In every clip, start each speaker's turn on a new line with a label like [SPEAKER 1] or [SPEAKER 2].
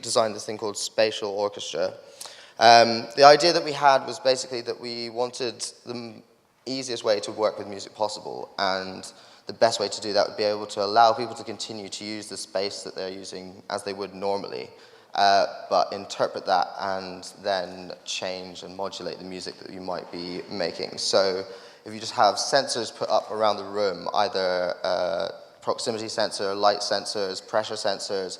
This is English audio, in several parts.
[SPEAKER 1] designed this thing called Spatial Orchestra. The idea that we had was basically that we wanted the easiest way to work with music possible, and the best way to do that would be able to allow people to continue to use the space that they're using as they would normally, but interpret that and then change and modulate the music that you might be making. So if you just have sensors put up around the room, either proximity sensor, light sensors, pressure sensors,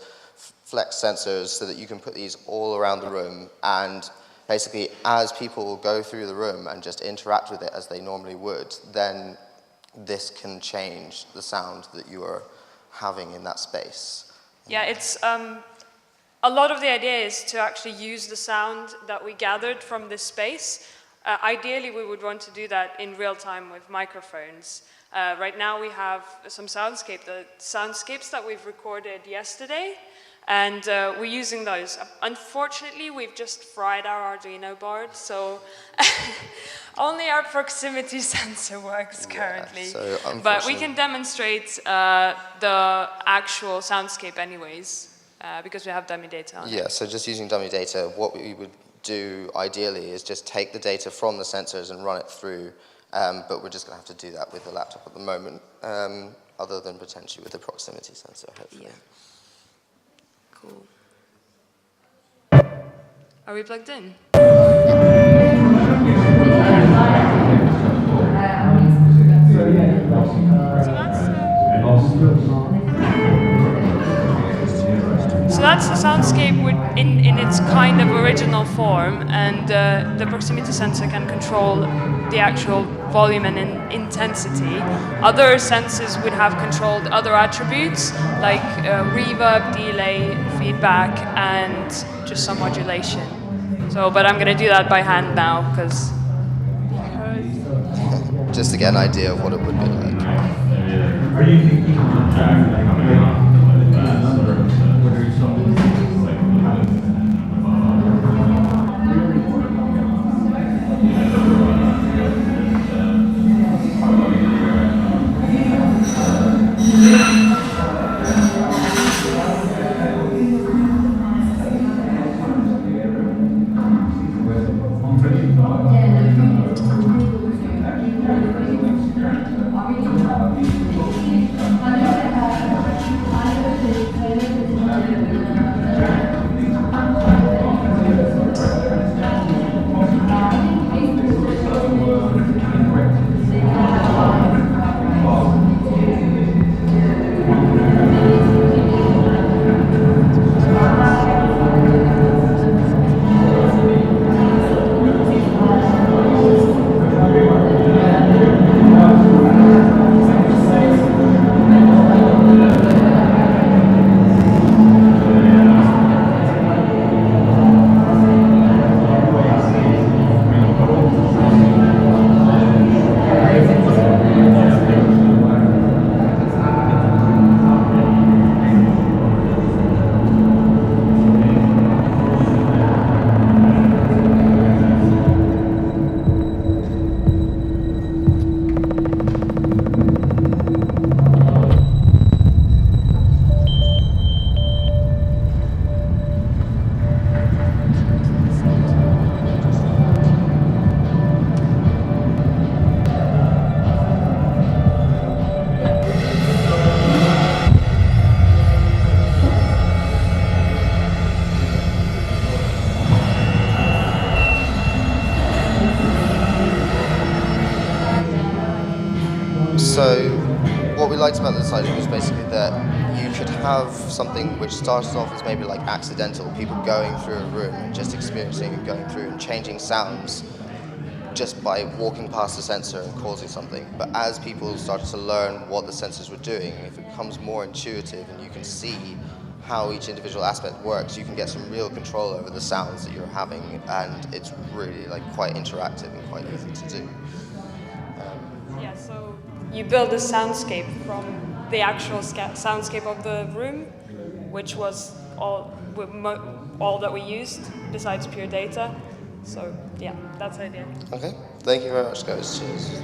[SPEAKER 1] flex sensors, so that you can put these all around the room, and basically as people go through the room and just interact with it as they normally would, then this can change the sound that you are having in that space.
[SPEAKER 2] Yeah, it's a lot of the idea is to actually use the sound that we gathered from this space. Ideally, we would want to do that in real time with microphones. Right now we have some soundscapes that we've recorded yesterday, and we're using those. Unfortunately, we've just fried our Arduino board, so only our proximity sensor works currently.
[SPEAKER 1] So
[SPEAKER 2] but we can demonstrate the actual soundscape anyways, because we have dummy data on it.
[SPEAKER 1] Yeah, so just using dummy data, what we would do ideally is just take the data from the sensors and run it through, but we're just going to have to do that with the laptop at the moment, other than potentially with the proximity sensor, hopefully.
[SPEAKER 2] Yeah. Cool. Are we plugged in? So that's the soundscape in its kind of original form, and the proximity sensor can control the actual volume and intensity. Other sensors would have controlled other attributes like reverb, delay, feedback, and just some modulation. So, but I'm going to do that by hand now because
[SPEAKER 1] just to get an idea of what it would be like. So what we liked about this idea was basically that you could have something which started off as maybe like accidental, people going through a room and just experiencing and going through and changing sounds just by walking past the sensor and causing something. But as people started to learn what the sensors were doing, if it becomes more intuitive and you can see how each individual aspect works, you can get some real control over the sounds that you're having, and it's really like quite interactive and quite easy to do.
[SPEAKER 2] Yeah, so you build a soundscape from the actual soundscape of the room, which was all that we used besides pure data. So yeah, that's the idea.
[SPEAKER 1] Okay, thank you very much, guys. Cheers.